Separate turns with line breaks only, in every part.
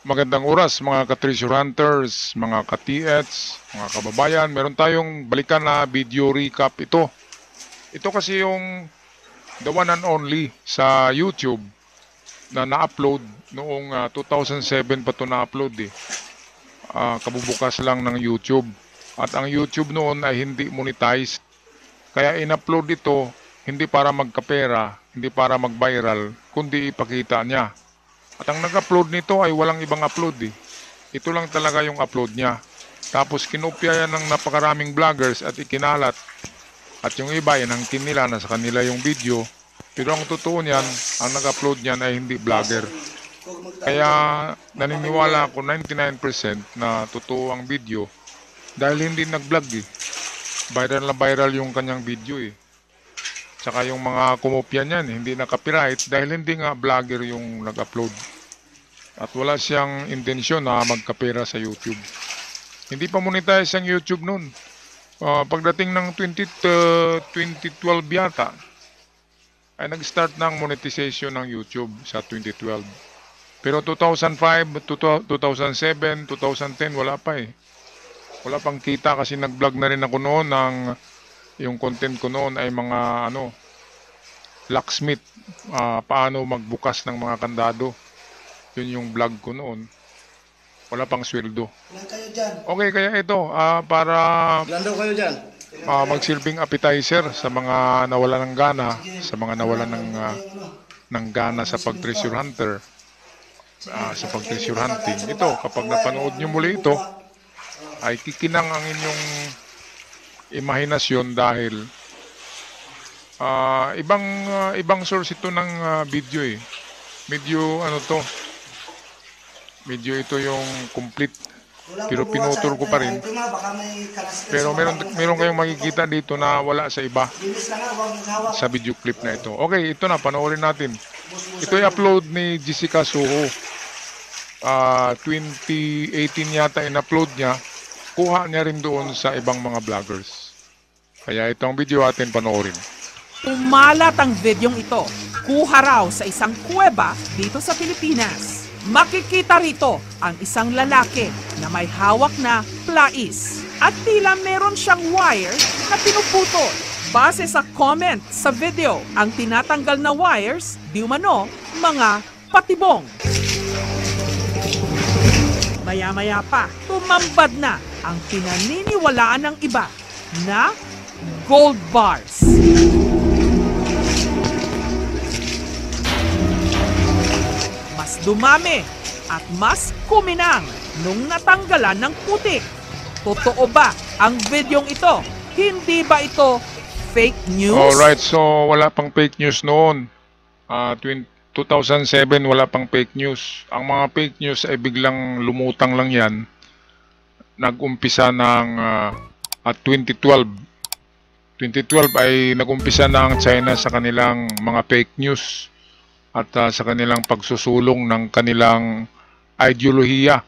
Magandang oras mga ka-treasure hunters, mga ka-TH, mga kababayan. Meron tayong balikan na video recap ito. Ito kasi yung the one and only sa YouTube na na-upload noong 2007 pa ito na-upload eh. Kabubukas lang ng YouTube. At ang YouTube noon ay hindi monetized. Kaya in-upload ito hindi para magkapera, hindi para mag-viral, kundi ipakita niya. At ang nag-upload nito ay walang ibang upload eh. Ito lang talaga yung upload niya. Tapos kinopya yan ng napakaraming vloggers at ikinalat. At yung iba, yan ang kinila na sa kanila yung video. Pero ang totoo niyan, ang nag-upload niyan ay hindi vlogger. Kaya naniniwala ako 99% na totoo ang video dahil hindi nag-vlog eh. Viral na viral yung kanyang video eh. Tsaka yung mga kumopya niyan, hindi na copyright dahil hindi nga vlogger yung nag-upload. At wala siyang intensyon na magkapera sa YouTube. Hindi pa monetize ang YouTube noon. Pagdating ng 2012 yata, ay nag-start ng monetization ng YouTube sa 2012. Pero 2005, 2007, 2010, wala pa eh. Wala pang kita kasi nag-vlog na rin ako noon ng yung content ko noon ay mga locksmith, paano magbukas ng mga kandado. Yun yung vlog ko noon. Wala pang sweldo.
Ilan kayo dyan?
Okay, kaya ito, para
Ilan daw kayo dyan?
magsilbing appetizer sa mga nawala ng gana, sa mga nawala ng gana sa pag-treasure hunter, sa pag-treasure hunting. Ito, kapag napanood nyo muli ito, ay kikinang ang inyong imahinasyon dahil ibang source ito ng video eh. Medyo ito yung complete, pero pinutol ko pa rin. Pero meron kayong makikita dito na wala sa iba sa video clip na ito. Okay, ito na, panoorin natin. Ito ay upload ni Jessica Soho. 2018 yata in-upload niya. Kuha niya rin doon sa ibang mga vloggers. Kaya itong video atin panoorin.
Umalat ang videong ito. Kuha raw sa isang kuweba dito sa Pilipinas. Makikita rito ang isang lalaki na may hawak na plais at tila meron siyang wire na pinuputol. Base sa comment sa video, ang tinatanggal na wires, di umano, mga patibong. Maya-maya pa, tumambad na ang pinaniniwalaan ng iba na gold bars. Mas dumami at mas kuminang nung natanggalan ng putik. Totoo ba ang videong ito? Hindi ba ito fake news?
Alright, so wala pang fake news noon. 2007 wala pang fake news. Ang mga fake news ay biglang lumutang lang yan. Nag-umpisa ng 2012. 2012 ay nag-umpisa na ang China sa kanilang mga fake news at sa kanilang pagsusulong ng kanilang ideolohiya,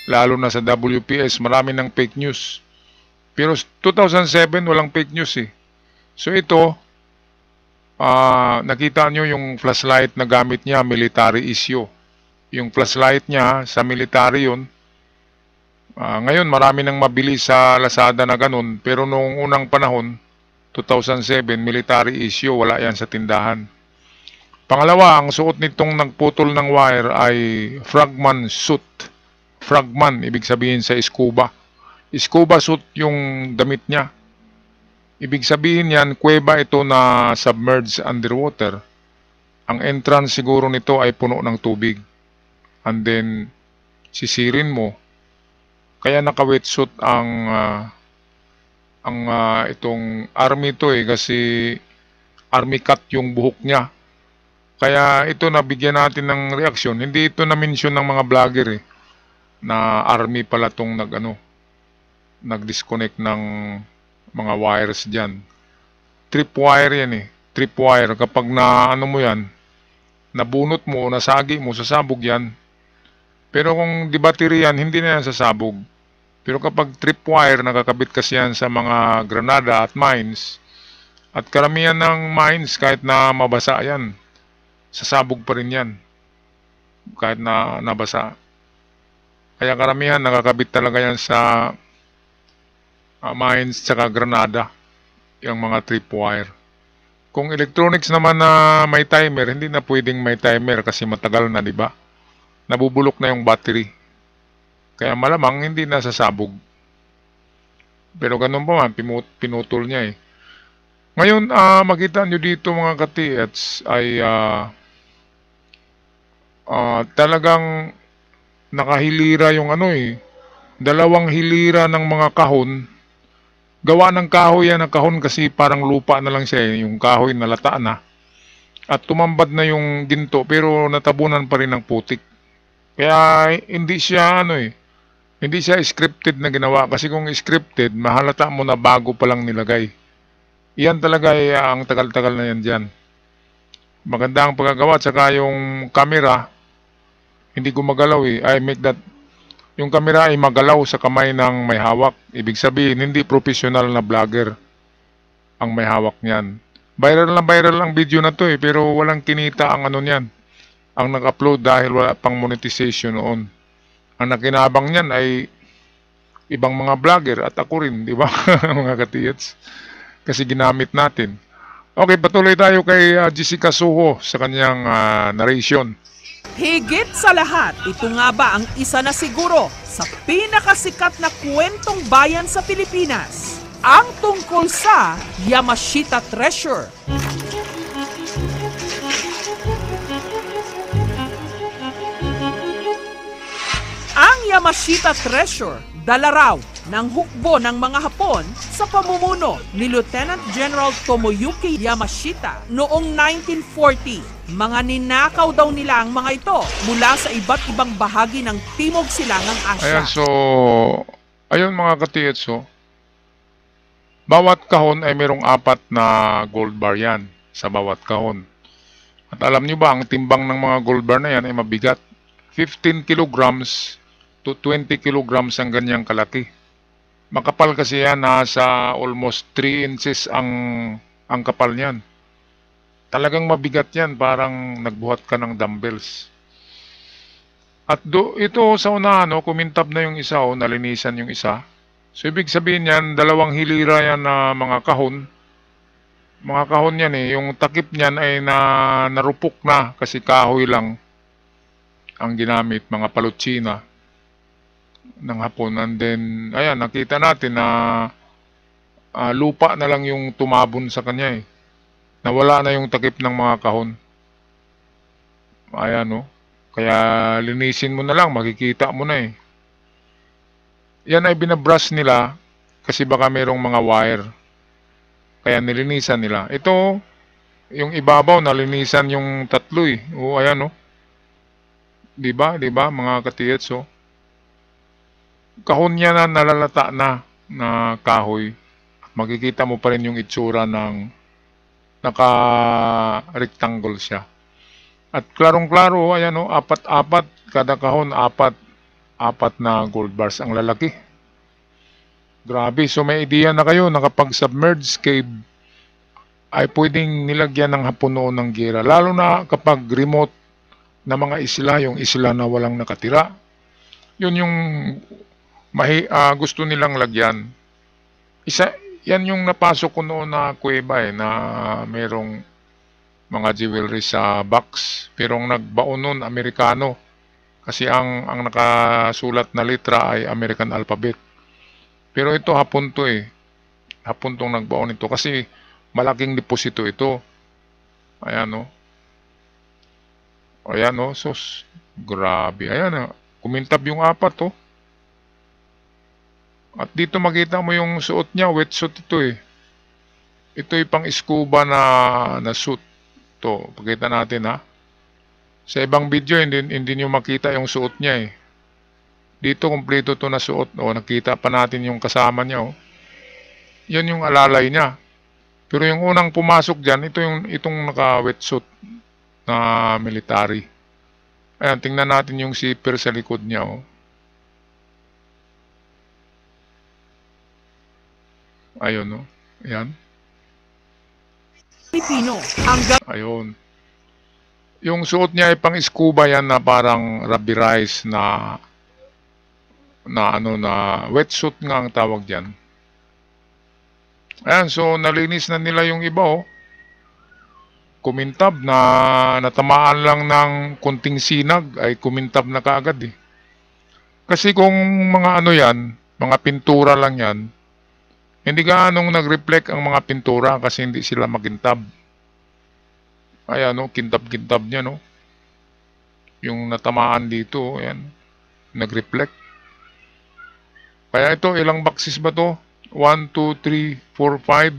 lalo na sa WPS, marami ng fake news. Pero 2007 walang fake news eh. So ito, nakita nyo yung flashlight na gamit niya, military issue. Yung flashlight niya sa military yun. Ngayon marami nang mabili sa Lazada na ganun, pero noong unang panahon, 2007, military issue, wala yan sa tindahan. Pangalawa, ang suot nitong nagputol ng wire ay frogman suit. Frogman, ibig sabihin sa scuba. Scuba suit yung damit niya. Ibig sabihin yan, kuweba ito na submerged underwater. Ang entrance siguro nito ay puno ng tubig. And then, sisirin mo. Kaya naka-wetsuit itong army to eh, kasi army cut yung buhok niya. Kaya ito nabigyan natin ng reaksyon. Hindi ito na-mention ng mga vlogger eh, na army pala tong nag-disconnect ng mga wires dyan. Tripwire yan eh. Tripwire. Kapag mo yan, nabunot mo, nasagi mo, sasabog yan. Pero kung di battery yan, hindi na yan sasabog. Pero kapag tripwire, nakakabit kasi yan sa mga granada at mines. At karamihan ng mines, kahit na mabasa yan, sasabog pa rin yan. Kahit na nabasa. Kaya karamihan nakakabit talaga yan sa mines tsaka granada, yung mga tripwire. Kung electronics naman na may timer, hindi na pwedeng may timer kasi matagal na, di ba? Nabubulok na yung battery. Kaya malamang hindi na sasabog. Pero ganun pa man, pinutol niya eh. Ngayon, makita nyo dito mga ka-TH ay talagang nakahilira yung ano eh. Dalawang hilira ng mga kahon. Gawa ng kahoy yan ng kahon kasi parang lupa na lang siya eh. Yung kahoy nalata na. At tumambad na yung ginto pero natabunan pa rin ng putik. Kaya hindi siya ano eh. Hindi siya scripted na ginawa. Kasi kung scripted, mahalata mo na bago pa lang nilagay. Iyan talaga ay ang tagal-tagal na yan dyan. Maganda ang pagkagawa. Tsaka yung camera, hindi gumagalaw eh. I make that yung camera ay magalaw sa kamay ng may hawak. Ibig sabihin, hindi professional na vlogger ang may hawak niyan. Viral ang video na to eh, pero walang kinita ang ano niyan. Ang nag-upload dahil wala pang monetization noon. Ang nakinabang niyan ay ibang mga vlogger at ako rin, di ba? Mga ka-TH. Kasi ginamit natin. Okay, patuloy tayo kay Jessica Soho sa kanyang narration.
Higit sa lahat, ito nga ba ang isa na siguro sa pinakasikat na kwentong bayan sa Pilipinas? Ang tungkol sa Yamashita Treasure. Ang Yamashita Treasure, dala raw ng hukbo ng mga Hapon sa pamumuno ni Lieutenant General Tomoyuki Yamashita noong 1940. Mga ninakaw daw nila ang mga ito mula sa iba't ibang bahagi ng Timog Silangang Asya.
Ayan, so, ayun mga ka-TH, so, bawat kahon ay merong 4 na gold bar yan sa bawat kahon. At alam nyo ba, ang timbang ng mga gold bar na yan ay mabigat. 15 kilograms to 20 kilograms ang ganyang kalaki. Makapal kasi yan, nasa almost 3 inches ang kapal niyan. Talagang mabigat yan, parang nagbuhat ka ng dumbbells. At ito sa unahan, kumintab na yung isa, nalinisan yung isa. So ibig sabihin yan, dalawang hilira yan na mga kahon. Mga kahon yan eh, yung takip niyan ay narupok na kasi kahoy lang ang ginamit, mga palutsina ng Hapon. And then, ayan, nakita natin na lupa na lang yung tumabon sa kanya eh. Nawala na yung takip ng mga kahon. Ayan, kaya linisin mo na lang, makikita mo na eh. Yan ay binabrush nila kasi baka merong mga wire. Kaya nilinisan nila. Ito, yung ibabaw, nalinisan yung tatlo eh. O, ayan, Diba, mga ka-TH, kahon niya na nalalata na kahoy. Makikita mo pa rin yung itsura ng naka-rectangle siya. At klarong-klaro, ayan 4-4, kada kahon 4 na gold bars. Ang lalaki. Grabe, so may idea na kayo na kapag submerged cave ay pwedeng nilagyan ng Hapon noon ng gera. Lalo na kapag remote na mga isla, yung isla na walang nakatira. Yun yung gusto nilang lagyan. Yan yung napasok ko noon na kuweba na merong mga jewelry sa box. Pero ang nagbaon noon, Amerikano. Kasi ang nakasulat na litra ay American alphabet. Pero ito Hapon to eh. Hapon tong nagbaon ito. Kasi malaking deposito ito. Ayan Ayan sus. Grabe. Ayan kumintab yung 4 At dito makita mo yung suot niya, wetsuit ito eh. Ito yung pang scuba na suit. Ito, pakita natin Sa ibang video, hindi nyo makita yung suot niya eh. Dito, kompleto to na suot. Nakita pa natin yung kasama niya Yan yung alalay niya. Pero yung unang pumasok dyan, itong naka-wetsuit na military. Ayan, tingnan natin yung zipper sa likod niya Ayun Ayan.
Pilipino.
Ayun. Yung suot niya ay pang scuba yan na parang rubberized na na wetsuit nga ang tawag diyan. Ayan, so nalinis na nila yung iba, oh. Kumintab na natamaan lang ng kunting sinag ay kumintab na kaagad eh. Kasi kung mga ano yan, mga pintura lang yan, hindi gaanong nag-reflect ang mga pintura kasi hindi sila makintab. Ayan, no, kintab-kintab niya, no. Yung natamaan dito, ayan, nag-reflect. Kaya ito, ilang boxes ba to? 1, 2, 3, 4, 5,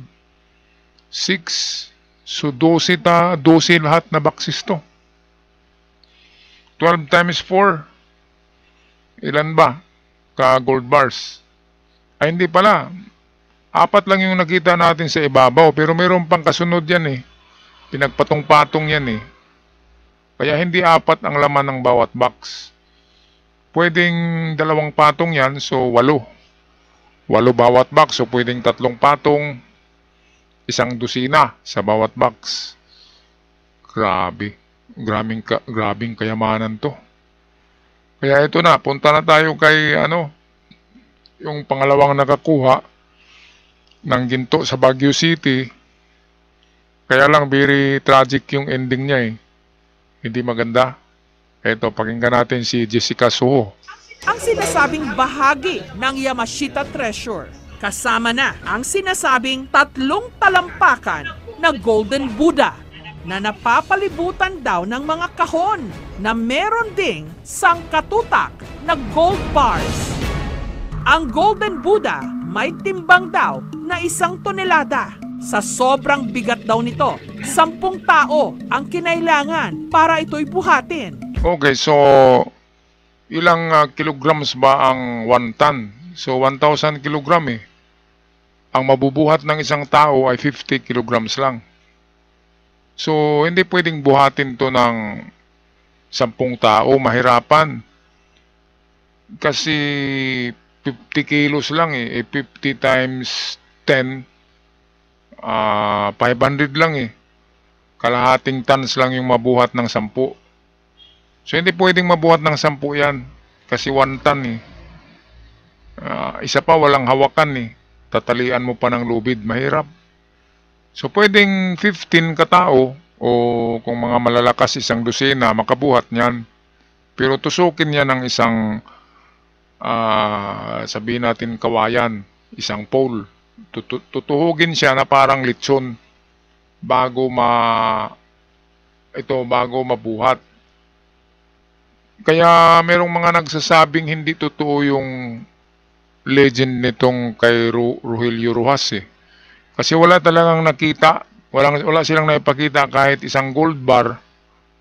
6. So 12 lahat na boxes to. 12 times 4. Ilan ba? Ka gold bars. Ay hindi pala. 4 lang yung nakita natin sa ibabaw. Pero mayroon pang kasunod yan eh. Pinagpatong-patong yan eh. Kaya hindi 4 ang laman ng bawat box. Pwedeng 2 patong yan. So 8. 8 bawat box. So pwedeng 3 patong. 1 dosina sa bawat box. Grabe. Grabing kayamanan to. Kaya ito na, punta na tayo kay yung pangalawang nakakuha ng ginto sa Baguio City. Kaya lang very tragic yung ending niya eh. Hindi maganda. Ito, pakinggan natin si Jessica Soho.
Ang sinasabing bahagi ng Yamashita Treasure. Kasama na ang sinasabing 3 talampakan na Golden Buddha na napapalibutan daw ng mga kahon na meron ding sangkatutak na gold bars. Ang Golden Buddha may timbang daw na 1 tonelada. Sa sobrang bigat daw nito, 10 tao ang kinailangan para ito'y buhatin.
Okay, so ilang kilograms ba ang 1 ton? So 1,000 kilogram eh. Ang mabubuhat ng 1 tao ay 50 kilograms lang. So hindi pwedeng buhatin to ng 10 tao, mahirapan. Kasi 50 kilos lang eh. 50 times 10, 500 lang eh. Kalahating tons lang yung mabuhat ng 10. So hindi pwedeng mabuhat ng 10 yan. Kasi 1 ton eh. Isa pa walang hawakan eh. Tatalian mo pa ng lubid, mahirap. So pwedeng 15 katao o kung mga malalakas 1 dosena makabuhat niyan. Pero tusukin niya ng isang sabihin natin kawayan, 1 pole. Tutuhugin siya na parang litson bago mabuhat. Kaya merong mga nagsasabing hindi totoo yung legend nitong kay Rogelio Rojas eh. Kasi wala talagang nakita, wala silang naipakita kahit 1 gold bar.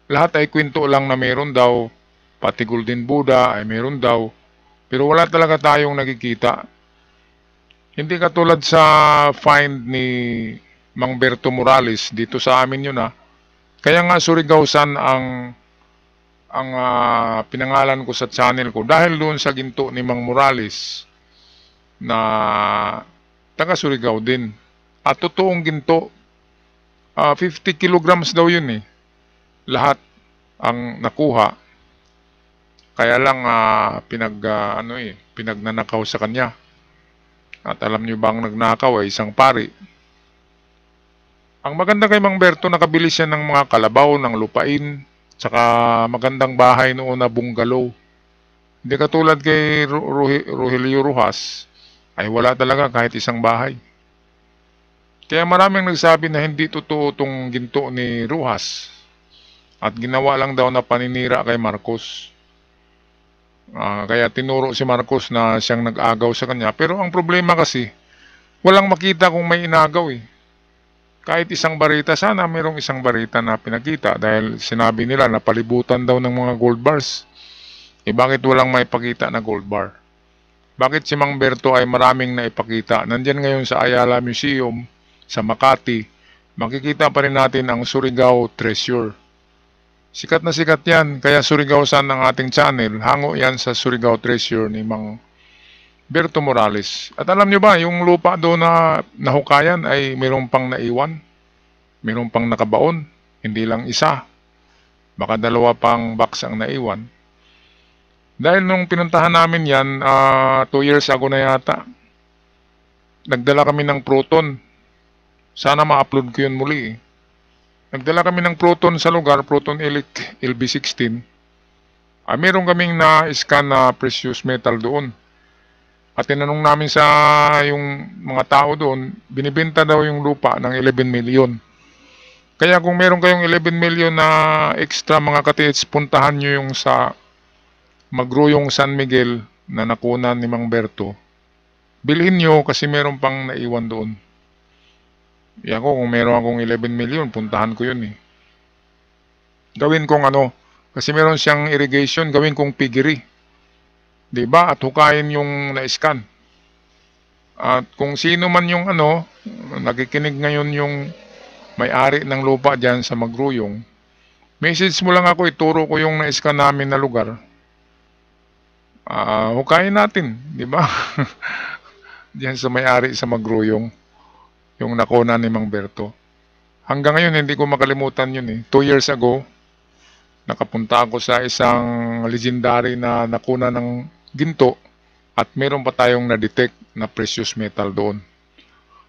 Lahat ay kwento lang na meron daw, pati Golden Buddha ay meron daw. Pero wala talaga tayong nakikita. Hindi katulad sa find ni Mang Berto Morales dito sa amin yun ah. Kaya nga Surigao-san ang pinangalan ko sa channel ko dahil doon sa ginto ni Mang Morales na taga Surigao din. At totoong ginto, 50 kilograms daw yun eh. Lahat ang nakuha. Kaya lang pinagnanakaw sa kanya. At alam nyo ba ang nagnakaw ay 1 pari. Ang maganda kay Mang Berto, nakabili siya ng mga kalabaw, ng lupain, tsaka magandang bahay noon na bungalow. Hindi katulad kay Rogelio Rojas, ay wala talaga kahit 1 bahay. Kaya maraming nagsabi na hindi totoo itong ginto ni Rojas. At ginawa lang daw na paninira kay Marcos. Kaya tinuro si Marcos na siyang nag-agaw sa kanya. Pero ang problema kasi, walang makita kung may inagaw eh. Kahit 1 barita, sana mayroong 1 barita na pinakita. Dahil sinabi nila na palibutan daw ng mga gold bars. Bakit walang may pakita na gold bar? Bakit si Mang Berto ay maraming naipakita? Nandyan ngayon sa Ayala Museum, sa Makati, makikita pa rin natin ang Surigao Treasure. Sikat na sikat yan, kaya Surigao-san ang ating channel, hango yan sa Surigao Treasure ni Mang Berto Morales. At alam nyo ba, yung lupa doon na nahukayan ay mayroong pang naiwan, mayroong pang nakabaon, hindi lang 1. Baka 2 pang box ang naiwan. Dahil nung pinuntahan namin yan, 2 years ago na yata, nagdala kami ng Proton. Sana ma-upload ko yun muli eh. Nagdala kami ng Proton sa lugar, Proton Elite LB16. Meron kaming na-scan na precious metal doon. At tinanong namin sa yung mga tao doon, binibenta daw yung lupa ng 11 million. Kaya kung meron kayong 11 million na extra mga ka-TH, puntahan nyo yung sa Magruyong San Miguel na nakunan ni Mang Berto. Bilhin nyo kasi meron pang naiwan doon. Ako, kung meron akong 11 million, puntahan ko yun eh. Gawin kong kasi meron siyang irrigation, gawin kong piggery. Diba? At hukayin yung na-scan. At kung sino man yung nakikinig ngayon yung may-ari ng lupa dyan sa Magruyong, message mo lang ako, ituro ko yung na-scan namin na lugar. Hukayin natin, diba? Diyan sa may-ari sa Magruyong. Yung nakuna ni Mang Berto. Hanggang ngayon, hindi ko makalimutan yun eh. 2 years ago, nakapunta ako sa isang legendary na nakuna ng ginto at meron pa tayong na-detect na precious metal doon.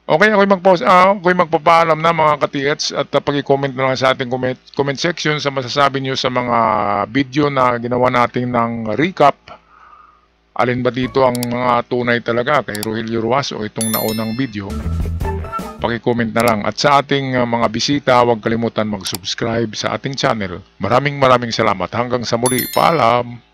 Okay, ako'y magpapaalam na mga ka-TH at pag-comment na lang sa ating comment section sa masasabi nyo sa mga video na ginawa natin ng recap. Alin ba dito ang mga tunay talaga kay Rogelio Ruas o itong naunang video? Paki-comment na lang. At sa ating mga bisita, huwag kalimutan mag-subscribe sa ating channel. Maraming salamat. Hanggang sa muli. Paalam!